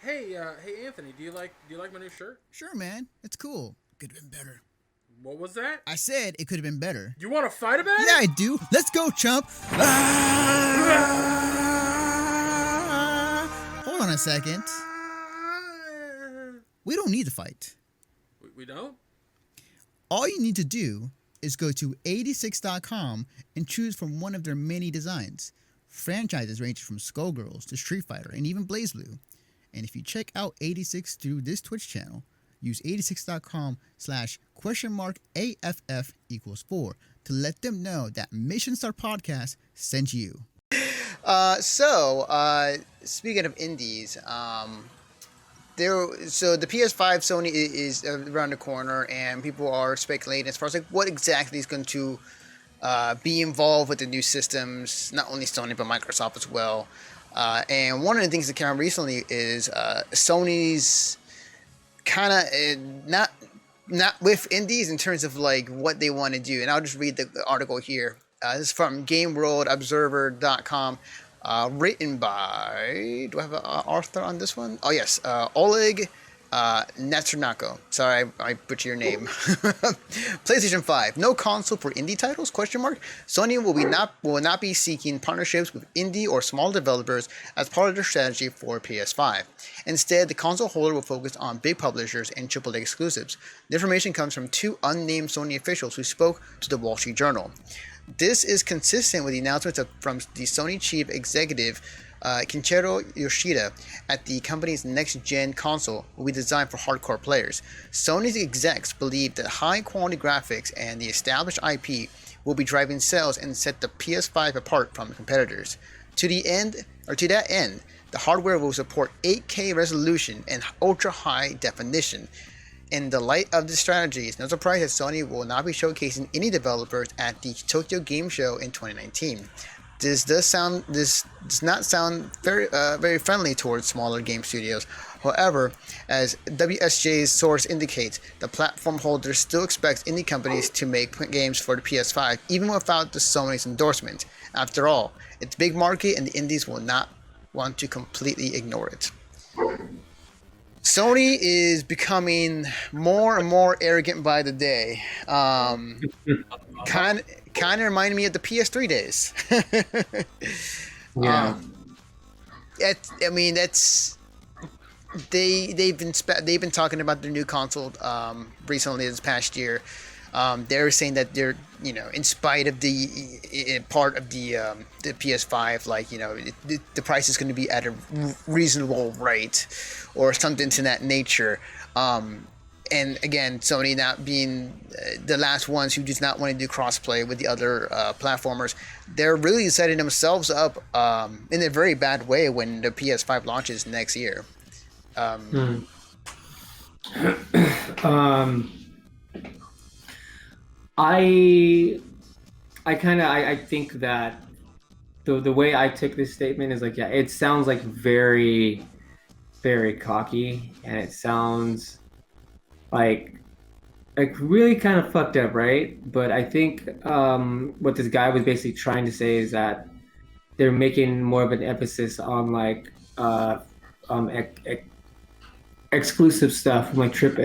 Hey, Anthony, do you like my new shirt? Sure, man. It's cool. Could have been better. What was that? I said it could have been better. You want to fight about Yeah, I it? do. Let's go, chump. Hold on a second. We don't need to fight. We don't. All you need to do is go to 86.com and choose from one of their many designs. Franchises range from Skullgirls to Street Fighter and even BlazBlue. And if you check out 86 through this Twitch channel, use 86.com slash question mark AFF equals 4 to let them know that Mission Star Podcast sent you. Speaking of indies, so the PS5 Sony is around the corner, and people are speculating as far as like what exactly is going to be involved with the new systems, not only Sony but Microsoft as well. And one of the things that came out recently is Sony's kind of not with indies in terms of like what they want to do. And I'll just read the article here. This is from GameWorldObserver.com. Written by, do I have an author on this one? Oh yes, Oleg Natsunako. Sorry, I butchered your name. PlayStation 5. No console for indie titles? Question mark. Sony will not be seeking partnerships with indie or small developers as part of their strategy for PS5. Instead, the console holder will focus on big publishers and AAA exclusives. The information comes from two unnamed Sony officials who spoke to the Wall Street Journal. This is consistent with the announcements from the Sony chief executive Kenichiro Yoshida at the company's next-gen console will be designed for hardcore players. Sony's execs believe that high-quality graphics and the established IP will be driving sales and set the PS5 apart from competitors. To that end, the hardware will support 8K resolution and ultra-high definition. In the light of this strategy, it's no surprise that Sony will not be showcasing any developers at the Tokyo Game Show in 2019. This does not sound very friendly towards smaller game studios. However, as WSJ's source indicates, the platform holder still expects indie companies to make games for the PS5 even without the Sony's endorsement. After all, it's a big market and the indies will not want to completely ignore it. Sony is becoming more and more arrogant by the day. Kind of reminded me of the PS3 days. Yeah. That's they've been talking about their new console recently this past year. They're saying that they're in spite of the part of the PS5, like the price is going to be at a reasonable rate or something to that nature. And again, Sony not being the last ones who does not want to do crossplay with the other platformers, they're really setting themselves up in a very bad way when the PS5 launches next year. I think that the way I took this statement is like, yeah, it sounds like very, very cocky, and it sounds like really kind of fucked up, right? But I think what this guy was basically trying to say is that they're making more of an emphasis on like exclusive stuff from like triple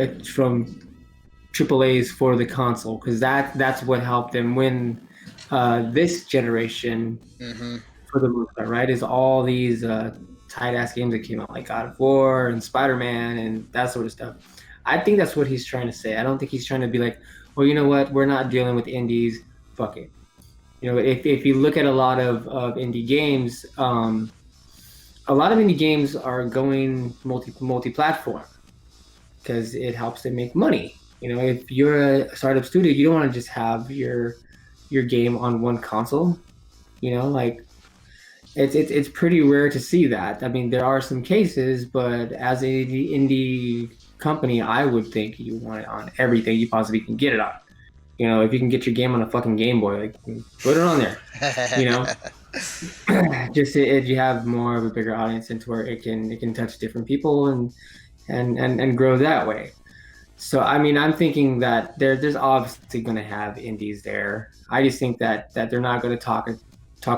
A's for the console, because that's what helped them win this generation. Mm-hmm. For the most part, right? Is all these tight ass games that came out like God of War and Spider-Man and that sort of stuff. I think that's what he's trying to say. I don't think he's trying to be like, well, you know what, we're not dealing with indies, fuck it. If you look at a lot of indie games, a lot of indie games are going multi-platform because it helps them make money. If you're a startup studio, you don't want to just have your game on one console. Like it's pretty rare to see that. I mean, there are some cases, but as an indie company, I would think you want it on everything you possibly can get it on. If you can get your game on a fucking Game Boy, like put it on there. Just you have more of a bigger audience into where it can touch different people and grow that way. So I mean, I'm thinking that there's obviously going to have indies there. I just think that they're not going to talk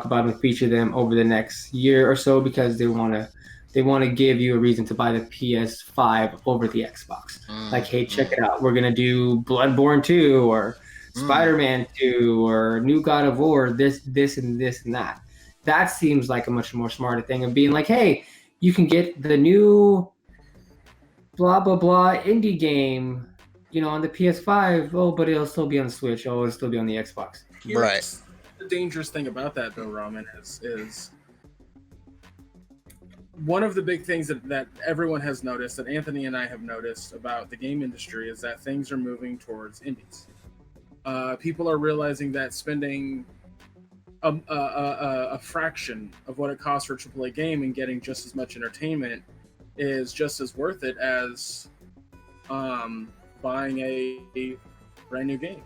about and feature them over the next year or so because they want to they want to give you a reason to buy the PS5 over the Xbox. Like, hey, check it out. We're going to do Bloodborne 2 or Spider-Man 2 or new God of War, this, and this and that. That seems like a much more smarter thing of being like, hey, you can get the new blah, blah, blah indie game, on the PS5. Oh, but it'll still be on the Switch. Oh, it'll still be on the Xbox. Here's the dangerous thing about that, though, Ramen, is one of the big things that everyone has noticed, that Anthony and I have noticed about the game industry, is that things are moving towards indies. People are realizing that spending a fraction of what it costs for a AAA game and getting just as much entertainment is just as worth it as buying a brand new game,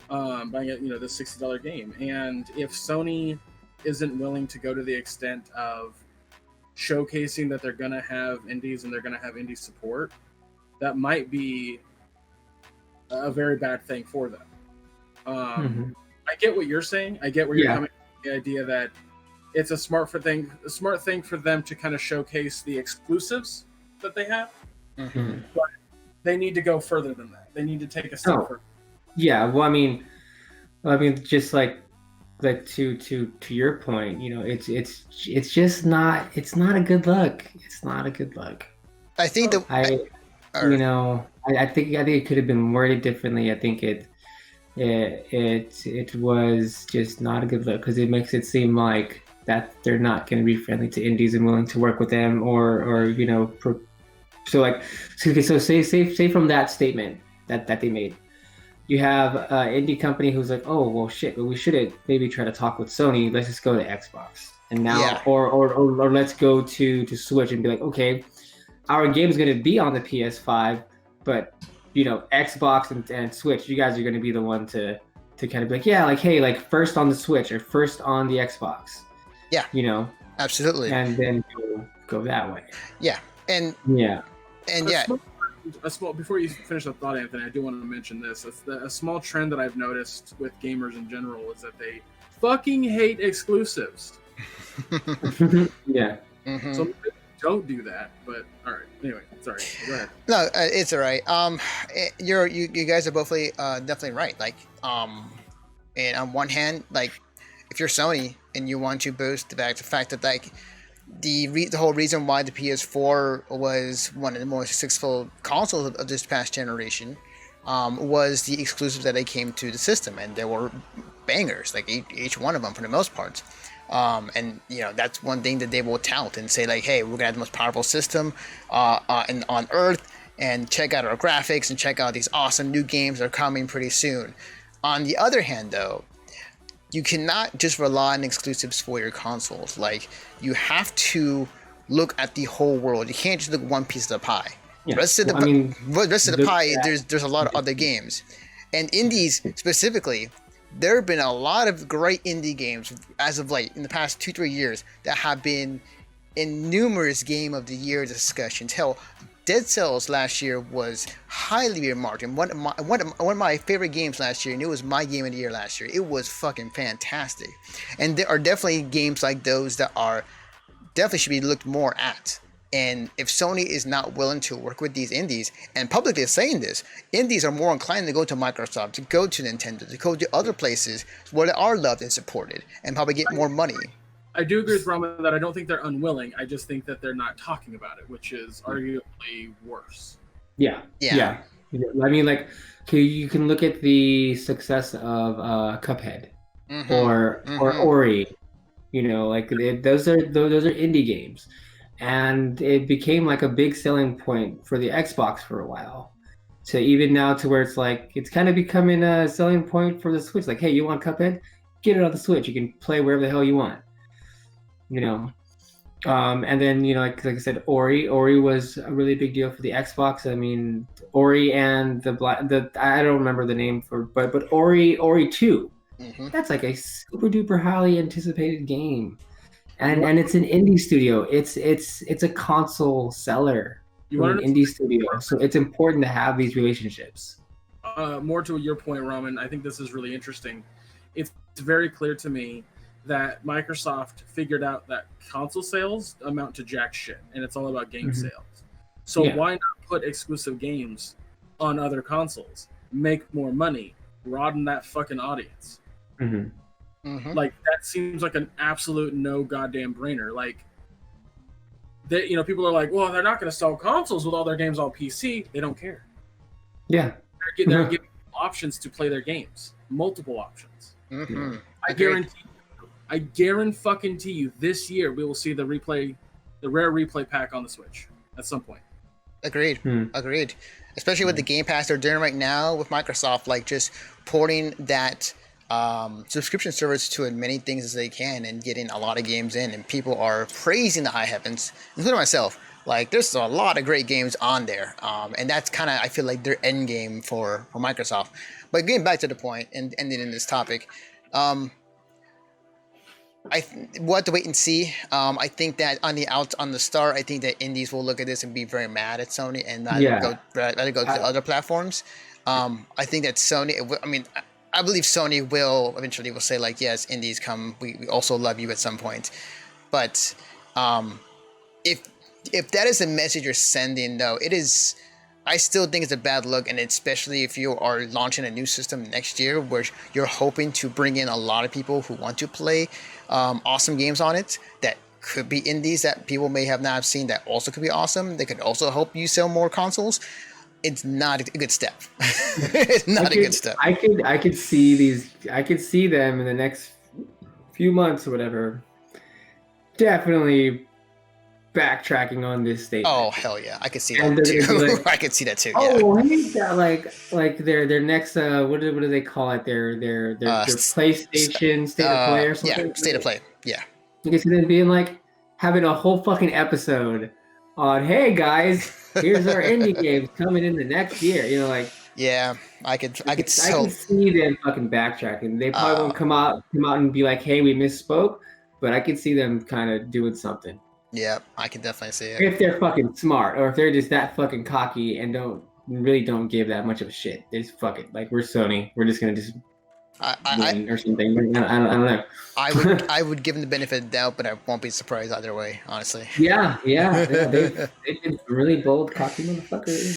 buying the $60 game. And if Sony isn't willing to go to the extent of showcasing that they're going to have indies and they're going to have indie support, that might be a very bad thing for them. I get what you're saying. I get where you're coming from, the idea that it's a smart thing for them to kind of showcase the exclusives that they have. But they need to go further than that. They need to take a step further. Yeah, well, I mean, just like to your point, it's just not. It's not a good look. It's not a good look. I think I think it could have been worded differently. I think it was just not a good look because it makes it seem like that they're not going to be friendly to indies and willing to work with them, so say from that statement that they made, you have an indie company who's like, oh well, shit, but we should maybe try to talk with Sony. Let's just go to Xbox, and now or let's go to Switch and be like, okay, our game is going to be on the PS5, but Xbox and Switch, you guys are going to be the one to kind of be like, yeah, like, hey, like first on the Switch or first on the Xbox. Yeah. Absolutely. And then go that way. Yeah. And a small before you finish that thought, Anthony, I do want to mention this. A small trend that I've noticed with gamers in general is that they fucking hate exclusives. Yeah. So don't do that. But all right. Anyway, sorry. Go ahead. No, it's all right. You guys are both definitely right. Like, and on one hand, like, if you're Sony and you want to boost the fact that like the whole reason why the PS4 was one of the most successful consoles of this past generation was the exclusives that they came to the system, and there were bangers, like each one of them for the most part. And that's one thing that they will tout and say like, hey, we're gonna have the most powerful system on Earth, and check out our graphics and check out these awesome new games that are coming pretty soon. On the other hand, though, you cannot just rely on exclusives for your consoles. Like, you have to look at the whole world. You can't just look at one piece of the pie. Yeah. Rest of the pie, there's a lot of other games. And indies specifically, there have been a lot of great indie games as of late in the past 2-3 years that have been in numerous Game of the Year discussions. Hell, Dead Cells last year was highly remarked, and one of my favorite games last year, and it was my Game of the Year last year. It was fucking fantastic, and there are definitely games like those that are definitely should be looked more at. And if Sony is not willing to work with these indies, and publicly saying this, indies are more inclined to go to Microsoft, to go to Nintendo, to go to other places where they are loved and supported, and probably get more money. I do agree with Ramen that I don't think they're unwilling. I just think that they're not talking about it, which is arguably worse. Yeah. I mean, like, you can look at the success of Cuphead or Ori. Like those are indie games, and it became like a big selling point for the Xbox for a while. To even now, to where it's like it's kind of becoming a selling point for the Switch. Like, hey, you want Cuphead? Get it on the Switch. You can play wherever the hell you want. And then like I said, Ori was a really big deal for the Xbox. I mean, Ori and the I don't remember the name but Ori 2. That's like a super duper highly anticipated game, and it's an indie studio. It's a console seller for an indie studio, so it's important to have these relationships. More to your point, Ramen, I think this is really interesting. It's very clear to me that Microsoft figured out that console sales amount to jack shit, and it's all about game sales. So why not put exclusive games on other consoles, make more money, broaden that fucking audience? Like that seems like an absolute no goddamn brainer. Like, they, people are like, well, they're not going to sell consoles with all their games on PC. They don't care. Yeah, they're giving options to play their games, multiple options. I guarantee you, this year we will see the rare replay pack on the Switch at some point. Agreed. Especially with the Game Pass they're doing right now with Microsoft, like just porting that subscription service to as many things as they can and getting a lot of games in, and people are praising the high heavens, including myself. Like, there's a lot of great games on there, and that's kind of, I feel like, their end game for Microsoft. But getting back to the point and ending in this topic, we'll have to wait and see. I think that on the start, I think that indies will look at this and be very mad at Sony and not let it go to other platforms. I think that Sony, I believe Sony will eventually say, like, yes, indies come. We also love you at some point. But if that is the message you're sending, though, it is. I still think it's a bad look, and especially if you are launching a new system next year where you're hoping to bring in a lot of people who want to play awesome games on it that could be indies that people may have not seen that also could be awesome. They could also help you sell more consoles. It's not a good step. It's not a good step. I could see them in the next few months or whatever, definitely backtracking on this statement. Oh hell yeah, I could see that too. Like, I could see that too. Oh, I hate that. Like their next what do they call it? Their PlayStation State of Play or something. Yeah, State of Play. Yeah. You can see them being like having a whole fucking episode on, hey guys, here's our indie games coming in the next year. Like. Yeah, I could see them fucking backtracking. They probably won't come out and be like, hey, we misspoke, but I could see them kind of doing something. Yeah, I can definitely see it. If they're fucking smart, or if they're just that fucking cocky and don't give that much of a shit. They just fuck it. Like, we're Sony. We're just gonna just win or something. I don't know. I would give them the benefit of the doubt, but I won't be surprised either way, honestly. Yeah. They've been really bold, cocky motherfuckers.